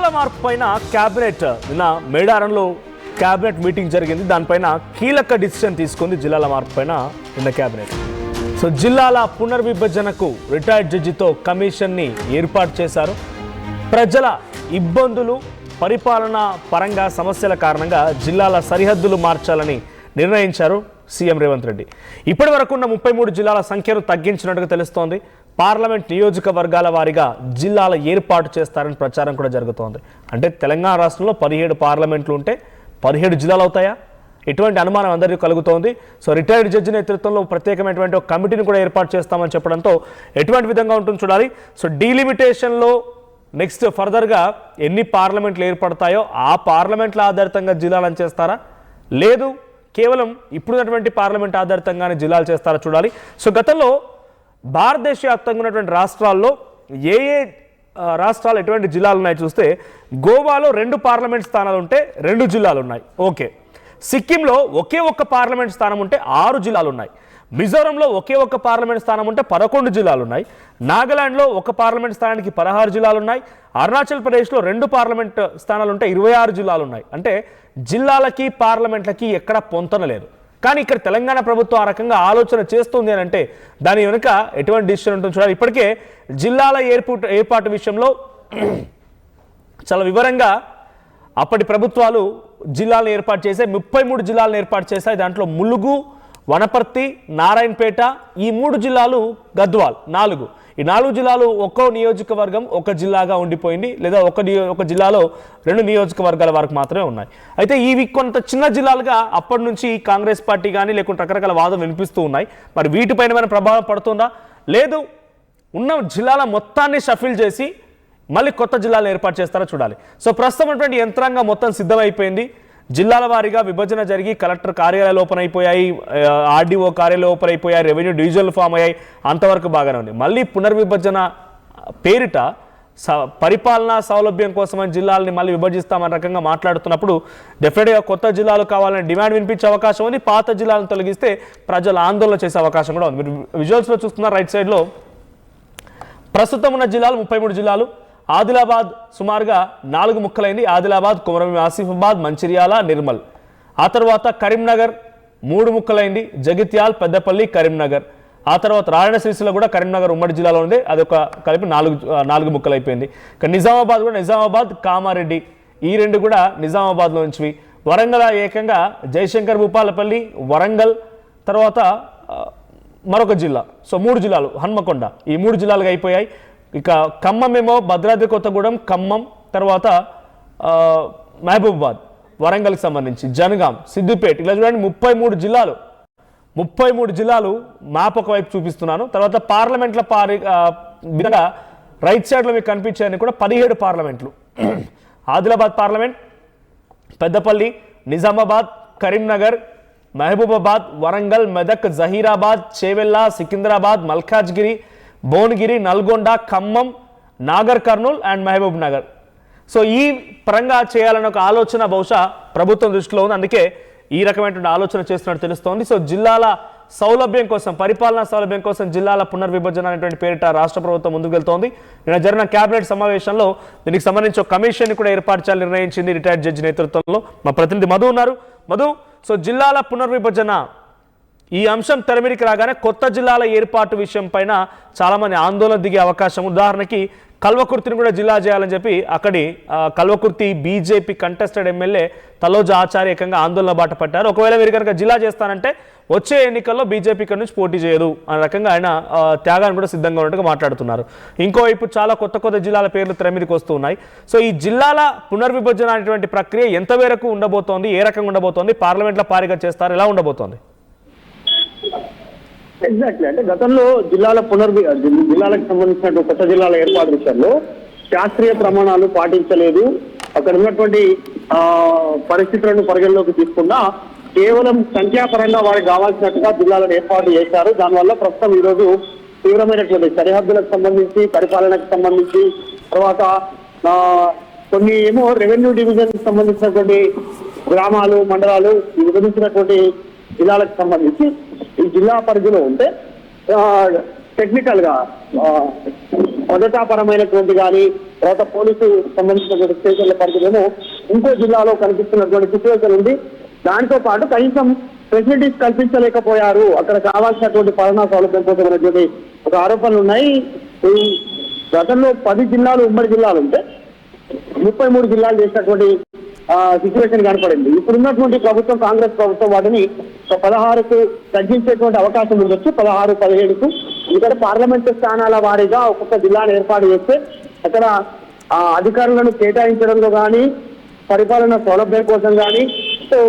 జిల్లాల మార్పు పైన క్యాబినెట్ నిన్న మేడారంలో క్యాబినెట్ మీటింగ్ జరిగింది. దానిపైన కీలక డిసిషన్ తీసుకుంది జిల్లాల మార్పు పైన నిన్న క్యాబినెట్. సో జిల్లాల పునర్విభజనకు రిటైర్డ్ జడ్జితో కమిషన్ని ఏర్పాటు చేశారు. ప్రజల ఇబ్బందులు, పరిపాలన పరంగా సమస్యల కారణంగా జిల్లాల సరిహద్దులు మార్చాలని నిర్ణయించారు సీఎం రేవంత్ రెడ్డి. ఇప్పటి వరకు ఉన్న 33 జిల్లాల సంఖ్యను తగ్గించినట్టుగా తెలుస్తోంది. పార్లమెంట్ నియోజకవర్గాల వారీగా జిల్లాల ఏర్పాటు చేస్తారని ప్రచారం కూడా జరుగుతోంది. అంటే తెలంగాణ రాష్ట్రంలో 17 పార్లమెంట్లు ఉంటే 17 జిల్లాలు అవుతాయా? ఎటువంటి అనుమానం అందరికీ కలుగుతోంది. సో రిటైర్డ్ జడ్జి నేతృత్వంలో ప్రత్యేకమైనటువంటి ఒక కమిటీని కూడా ఏర్పాటు చేస్తామని చెప్పడంతో ఎటువంటి విధంగా ఉంటుందో చూడాలి. సో డీలిమిటేషన్లో నెక్స్ట్ ఫర్దర్గా ఎన్ని పార్లమెంట్లు ఏర్పడతాయో ఆ పార్లమెంట్ల ఆధారితంగా జిల్లాలను చేస్తారా, లేదు కేవలం ఇప్పుడున్నటువంటి పార్లమెంట్ ఆధారితంగానే జిల్లాలు చేస్తారా చూడాలి. సో గతంలో భారతదేశ వ్యాప్తంగా ఉన్నటువంటి రాష్ట్రాల్లో ఏ రాష్ట్రాలు ఎటువంటి జిల్లాలు ఉన్నాయి చూస్తే గోవాలో 2 పార్లమెంట్ స్థానాలు ఉంటే 2 జిల్లాలు ఉన్నాయి. ఓకే. సిక్కింలో ఒకే ఒక్క పార్లమెంట్ స్థానం ఉంటే 6 జిల్లాలు ఉన్నాయి. మిజోరంలో ఒకే ఒక్క పార్లమెంట్ స్థానం ఉంటే 11 జిల్లాలు ఉన్నాయి. నాగాలాండ్లో ఒక పార్లమెంట్ స్థానానికి 16 జిల్లాలు ఉన్నాయి. అరుణాచల్ ప్రదేశ్లో 2 పార్లమెంట్ స్థానాలు ఉంటే 26 జిల్లాలు ఉన్నాయి. అంటే జిల్లాలకి పార్లమెంట్లకి ఎక్కడ పొంతన లేదు. కానీ ఇక్కడ తెలంగాణ ప్రభుత్వం ఆ రకంగా ఆలోచన చేస్తుంది అని అంటే దాని వెనుక ఎటువంటి డిసిషన్ ఉంటుందో చూడాలి. ఇప్పటికే జిల్లాల ఏర్పాటు విషయంలో చాలా వివరంగా అప్పటి ప్రభుత్వాలు జిల్లాలను ఏర్పాటు చేశాయి. 33 జిల్లాలను ఏర్పాటు చేశాయి. దాంట్లో ములుగు, వనపర్తి, నారాయణపేట, ఈ 3 జిల్లాలు, గద్వాల్ 4. ఈ 4 జిల్లాలు ఒక్కో నియోజకవర్గం ఒక జిల్లాగా ఉండిపోయింది, లేదా ఒక జిల్లాలో 2 నియోజకవర్గాల వరకు మాత్రమే ఉన్నాయి. అయితే ఇవి కొంత చిన్న జిల్లాలుగా అప్పటి నుంచి కాంగ్రెస్ పార్టీ కానీ లేకుంటే రకరకాల వాదం వినిపిస్తూ ఉన్నాయి. మరి వీటిపైన ఏమైనా ప్రభావం పడుతుందా, లేదు ఉన్న జిల్లాల మొత్తాన్ని షఫిల్ చేసి మళ్ళీ కొత్త జిల్లాలు ఏర్పాటు చేస్తారో చూడాలి. సో ప్రస్తుతం ఉన్నటువంటి యంత్రాంగం మొత్తం సిద్ధమైపోయింది. జిల్లాల వారీగా విభజన జరిగి కలెక్టర్ కార్యాలయాలు ఓపెన్ అయిపోయాయి, ఆర్డీఓ కార్యాలయాలు ఓపెన్ అయిపోయాయి, రెవెన్యూ డివిజన్లు ఫామ్ అయ్యాయి. అంతవరకు బాగానే ఉంది. మళ్ళీ పునర్విభజన పేరిట పరిపాలనా సౌలభ్యం కోసమని జిల్లాలని మళ్ళీ విభజిస్తామని రకంగా మాట్లాడుతున్నప్పుడు డెఫినెట్గా కొత్త జిల్లాలు కావాలని డిమాండ్ వినిపించే అవకాశం ఉంది. పాత జిల్లాలను తొలగిస్తే ప్రజలు ఆందోళన చేసే అవకాశం కూడా ఉంది. మీరు విజువల్స్లో చూస్తున్నారు రైట్ సైడ్లో ప్రస్తుతం ఉన్న జిల్లాలు 33 జిల్లాలు. ఆదిలాబాద్ సుమారుగా 4 ముక్కలైంది. ఆదిలాబాద్, కొమరం ఆసిఫాబాద్, మంచిర్యాల, నిర్మల్. ఆ తర్వాత కరీంనగర్ 3 ముక్కలైంది. జగిత్యాల్, పెద్దపల్లి, కరీంనగర్. ఆ తర్వాత రాయన సిరిసిల్ల కూడా కరీంనగర్ ఉమ్మడి జిల్లాలో ఉంది, అదొక కలిపి 4 ముక్కలు అయిపోయింది. ఇక నిజామాబాద్ కూడా నిజామాబాద్, కామారెడ్డి ఈ 2 కూడా నిజామాబాద్లో నుంచి. వరంగల్ ఏకంగా జయశంకర్, భూపాలపల్లి, వరంగల్, తర్వాత మరొక జిల్లా. సో 3 జిల్లాలు, హన్మకొండ, ఈ 3 జిల్లాలుగా అయిపోయాయి. ఇక ఖమ్మం ఏమో భద్రాద్రి కొత్తగూడెం, ఖమ్మం, తర్వాత మహబూబాబాద్ వరంగల్కి సంబంధించి, జనగాం, సిద్దిపేట, ఇలా చూడండి 33 జిల్లాలు మ్యాప్ ఒకవైపు చూపిస్తున్నాను. తర్వాత పార్లమెంట్ల విధంగా రైట్ సైడ్లో మీకు కనిపించాయని కూడా 17 పార్లమెంట్లు. Adilabad parliament, Peddapalli, Nizamabad, Karimnagar, Mahabubabad, Warangal, Medak, Zahirabad, Chevella, Secunderabad, Malkajgiri, Bhuvanagiri, Nalgonda, Khammam, Nagar Kurnool and Mahabub Nagar. So ఈ పరంగా చేయాలన్న ఒక ఆలోచన బహుశా ప్రభుత్వం దృష్టిలో ఉంది. అందుకే ఈ రకమైనటువంటి ఆలోచన చేస్తున్నట్టు తెలుస్తోంది. సో జిల్లాల సౌలభ్యం కోసం, పరిపాలనా సౌలభ్యం కోసం జిల్లాల పునర్విభజన అనేటువంటి పేరిట రాష్ట్ర ప్రభుత్వం ముందుకు వెళ్తోంది. నిన్న జరిగిన కేబినెట్ సమావేశంలో దీనికి సంబంధించి ఒక కమిషన్ కూడా ఏర్పాటు చేయాలని నిర్ణయించింది రిటైర్డ్ జడ్జి నేతృత్వంలో. మా ప్రతినిధి మధు ఉన్నారు. మధు, సో జిల్లాల పునర్విభజన ఈ అంశం తెరమీరికి రాగానే కొత్త జిల్లాల ఏర్పాటు విషయం పైన చాలామంది ఆందోళన దిగే అవకాశం. ఉదాహరణకి కల్వకుర్తిని కూడా జిల్లా చేయాలని చెప్పి అక్కడి Kalwakurthy BJP contested MLA Taloja ఆచార్య ఏకంగా ఆందోళన బాట పట్టారు. ఒకవేళ మీరు కనుక జిల్లా చేస్తానంటే వచ్చే ఎన్నికల్లో బీజేపీ ఇక్కడ నుంచి పోటీ చేయదు అనే రకంగా ఆయన త్యాగాన్ని కూడా సిద్ధంగా ఉన్నట్టుగా మాట్లాడుతున్నారు. ఇంకోవైపు చాలా కొత్త జిల్లాల పేర్లు తెరమీరికి వస్తూ ఉన్నాయి. సో ఈ జిల్లాల పునర్విభజన అనేటువంటి ప్రక్రియ ఎంత మేరకు ఉండబోతోంది, ఏ రకంగా ఉండబోతోంది, పార్లమెంట్ల పారిగా చేస్తారు, ఎలా ఉండబోతోంది? ఎగ్జాక్ట్లీ. అంటే గతంలో జిల్లాలకు సంబంధించిన కొత్త జిల్లాల ఏర్పాటు విషయంలో శాస్త్రీయ ప్రమాణాలు పాటించలేదు. అక్కడ ఉన్నటువంటి పరిస్థితులను పరిగణలోకి తీసుకున్నా కేవలం సంఖ్యాపరంగా వారికి కావాల్సినట్టుగా జిల్లాలను ఏర్పాటు చేశారు. దానివల్ల ప్రస్తుతం ఈరోజు తీవ్రమైనటువంటి సరిహద్దులకు సంబంధించి, పరిపాలనకు సంబంధించి, తర్వాత కొన్ని ఏమో రెవెన్యూ డివిజన్ సంబంధించినటువంటి గ్రామాలు, మండలాలు విభజించినటువంటి జిల్లాలకు సంబంధించి ఈ జిల్లా పరిధిలో ఉంటే టెక్నికల్ గా భద్రతాపరమైనటువంటి కానీ తర్వాత పోలీసు సంబంధించినటువంటి స్టేషన్ల పరిధిలోనూ ఇంకో జిల్లాలో కనిపిస్తున్నటువంటి సిచ్యువేషన్ ఉంది. దాంతో పాటు కనీసం ఫెసిలిటీస్ కల్పించలేకపోయారు, అక్కడ కావాల్సినటువంటి పాలనా సౌలభ్యం కోసం అనేటువంటి ఒక ఆరోపణలు ఉన్నాయి. ఈ గతంలో 10 జిల్లాలు ఉమ్మడి జిల్లాలు ఉంటే 33 జిల్లాలు చేసినటువంటి సిచ్యువేషన్ కనపడింది. ఇప్పుడున్నటువంటి ప్రభుత్వం, కాంగ్రెస్ ప్రభుత్వం వాటిని 16కు తగ్గించేటువంటి అవకాశం ఉండొచ్చు, 16, 17కు. ఇక్కడ పార్లమెంటు స్థానాల వారీగా ఒక్కొక్క జిల్లాను ఏర్పాటు చేస్తే అక్కడ అధికారులను కేటాయించడంలో కానీ, పరిపాలన సౌలభ్యం కోసం కానీ సో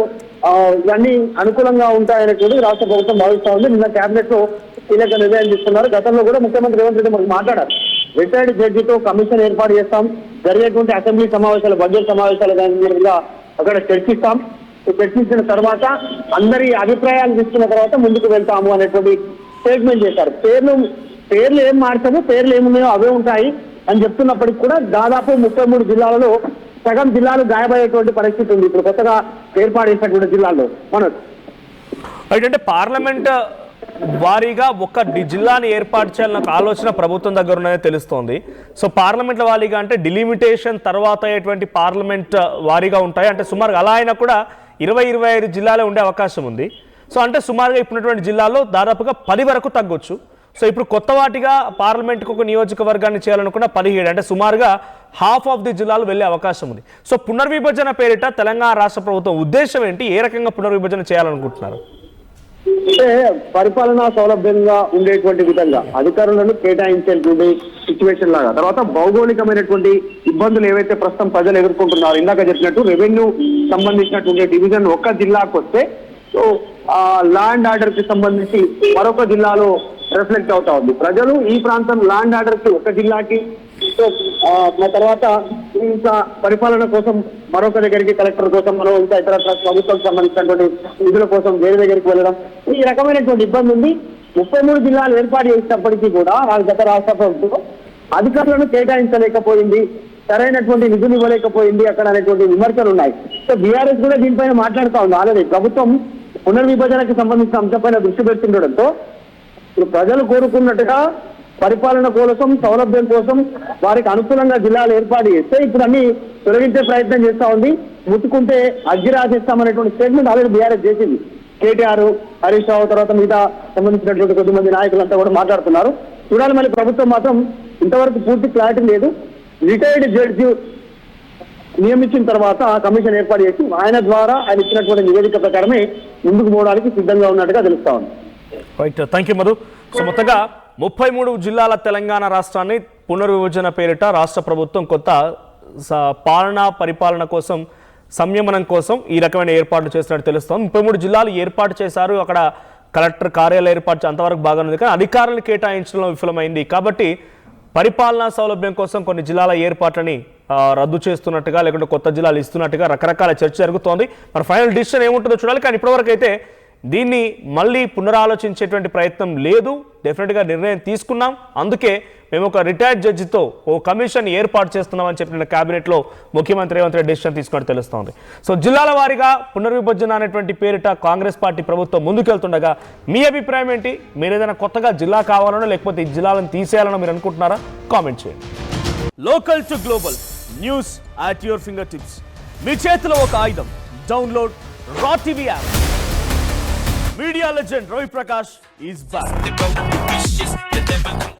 ఇవన్నీ అనుకూలంగా ఉంటాయనేటువంటి రాష్ట్ర ప్రభుత్వం భావిస్తా ఉంది. నిన్న కేబినెట్ లో కీలక నిర్ణయం తీసుకున్నారు. గతంలో కూడా ముఖ్యమంత్రి రేవంత్ రెడ్డి మనకు మాట్లాడారు, రిటైర్డ్ జడ్జితో కమిషన్ ఏర్పాటు చేస్తాం, జరిగేటువంటి అసెంబ్లీ సమావేశాలు, బడ్జెట్ సమావేశాలు మీద అక్కడ చర్చిస్తాం, చర్చించిన తర్వాత అందరి అభిప్రాయాలు తీసుకున్న తర్వాత ముందుకు వెళ్తాము అనేటువంటి స్టేట్మెంట్ చేశారు. పేర్లు ఏం మార్చము, పేర్లు ఏమున్నాయో అవే ఉంటాయి అని చెప్తున్నప్పటికీ కూడా దాదాపు 33 జిల్లాలలో సగం జిల్లాలు గాయపడేటువంటి పరిస్థితి ఉంది ఇప్పుడు కొత్తగా ఏర్పాటు చేసినటువంటి జిల్లాల్లో. అంటే పార్లమెంట్ వారీగా ఒక జిల్లాని ఏర్పాటు చేయాలన్న ఆలోచన ప్రభుత్వం దగ్గర ఉన్నదే తెలుస్తోంది. సో పార్లమెంట్ల వారీగా అంటే డిలిమిటేషన్ తర్వాత అయ్యేటువంటి పార్లమెంట్ వారీగా ఉంటాయి. అంటే సుమారుగా అలా అయినా కూడా 20-25 జిల్లాలే ఉండే అవకాశం ఉంది. సో అంటే సుమారుగా ఇప్పుడున్నటువంటి జిల్లాల్లో దాదాపుగా 10 వరకు తగ్గొచ్చు. సో ఇప్పుడు కొత్త వాటిగా పార్లమెంట్కి ఒక నియోజకవర్గాన్ని చేయాలనుకున్న 17, అంటే సుమారుగా హాఫ్ ఆఫ్ ది జిల్లాలు వెళ్ళే అవకాశం ఉంది. సో పునర్విభజన పేరిట తెలంగాణ రాష్ట్ర ప్రభుత్వం ఉద్దేశం ఏంటి? ఏ రకంగా పునర్విభజన చేయాలనుకుంటున్నారు? అంటే పరిపాలనా సౌలభ్యంగా ఉండేటువంటి విధంగా అధికారులను కేటాయించేటువంటి సిచ్యువేషన్ లాగా, తర్వాత భౌగోళికమైనటువంటి ఇబ్బందులు ఏవైతే ప్రస్తుతం ప్రజలు ఎదుర్కొంటున్నారు, ఇందాక చెప్పినట్టు రెవెన్యూ సంబంధించినటువంటి డివిజన్ ఒక్క జిల్లాకు వస్తే సో ల్యాండ్ ఆర్డర్ కి సంబంధించి మరొక జిల్లాలో రిఫ్లెక్ట్ అవుతా ఉంది. ప్రజలు ఈ ప్రాంతం ల్యాండ్ ఆర్డర్ కి ఒక జిల్లాకి, సో తర్వాత ఇంకా పరిపాలన కోసం మరొక దగ్గరికి, కలెక్టర్ కోసం మనం ఇంకా ఇతర ప్రభుత్వం సంబంధించినటువంటి నిధుల కోసం వేరే దగ్గరికి వెళ్ళడం, ఈ రకమైనటువంటి ఇబ్బంది ఉంది. 33 జిల్లాలు ఏర్పాటు చేసినప్పటికీ కూడా గత రాష్ట్ర ప్రభుత్వం అధికారులను కేటాయించలేకపోయింది, సరైనటువంటి నిధులు ఇవ్వలేకపోయింది అక్కడ అనేటువంటి విమర్శలు ఉన్నాయి. సో బీఆర్ఎస్ కూడా దీనిపైన మాట్లాడుతూ ఉంది. ఆల్రెడీ ప్రభుత్వం పునర్విభజనకు సంబంధించిన అంశంపైన దృష్టి పెడుతుండడంతో ఇప్పుడు ప్రజలు కోరుకున్నట్టుగా పరిపాలన కోసం, సౌలభ్యం కోసం వారికి అనుకూలంగా జిల్లాలు ఏర్పాటు చేస్తే ఇప్పుడు అన్ని తొలగించే ప్రయత్నం చేస్తా ఉంది. ముట్టుకుంటే అగ్గి రాసేస్తామనేటువంటి స్టేట్మెంట్ ఆల్రెడీ బీఆర్ఎస్ చేసింది. కేటీఆర్, హరీష్ రావు తర్వాత మిగతా సంబంధించినటువంటి కొద్దిమంది నాయకులంతా కూడా మాట్లాడుతున్నారు. చూడాలి, మళ్ళీ ప్రభుత్వం మాత్రం ఇంతవరకు పూర్తి క్లారిటీ లేదు. రిటైర్డ్ జడ్జి నియమించిన తర్వాత కమిషన్ ఏర్పాటు చేసి ఆయన ద్వారా ఆయన ఇచ్చినటువంటి నివేదిక ప్రకారమే ముందుకు పోవడానికి సిద్ధంగా ఉన్నట్టుగా తెలుస్తా ఉంది. Right, thank you Madhu. So మొత్తంగా 33 జిల్లాల తెలంగాణ రాష్ట్రాన్ని పునర్విభజన పేరిట రాష్ట్ర ప్రభుత్వం కొత్త పరిపాలన కోసం, సంయమనం కోసం ఈ రకమైన ఏర్పాట్లు చేస్తున్నట్టు తెలుస్తోంది. 33 జిల్లాలు ఏర్పాటు చేశారు, అక్కడ కలెక్టర్ కార్యాలయం ఏర్పాటు అంతవరకు బాగానే ఉంది, కానీ అధికారులను కేటాయించడంలో విఫలమైంది. కాబట్టి పరిపాలనా సౌలభ్యం కోసం కొన్ని జిల్లాల ఏర్పాట్లని రద్దు చేస్తున్నట్టుగా, లేకుంటే కొత్త జిల్లాలు ఇస్తున్నట్టుగా రకరకాల చర్చ జరుగుతోంది. మరి ఫైనల్ డిసిషన్ ఏముంటుందో చూడాలి. కానీ ఇప్పటివరకు అయితే దీన్ని మళ్ళీ పునరాలోచించేటువంటి ప్రయత్నం లేదు. డెఫినెట్గా నిర్ణయం తీసుకున్నాం, అందుకే మేము ఒక రిటైర్డ్ జడ్జితో ఓ కమిషన్ ఏర్పాటు చేస్తున్నామని చెప్పిన క్యాబినెట్లో ముఖ్యమంత్రి రేవంత్ రెడ్డి డెసిషన్ తీసుకున్నట్టు తెలుస్తోంది. సో జిల్లాల వారీగా పునర్విభజన అనేటువంటి పేరిట కాంగ్రెస్ పార్టీ ప్రభుత్వం ముందుకెళ్తుండగా మీ అభిప్రాయం ఏంటి? మీరు ఏదైనా కొత్తగా జిల్లా కావాలనో లేకపోతే ఈ జిల్లాలను తీసేయాలనో మీరు అనుకుంటున్నారా? కామెంట్ చేయండి. Local to global news at your fingertips. మీ చేతిలో ఒక ఆయుధం. Download raw TV app. Media legend Ravi Prakash is back.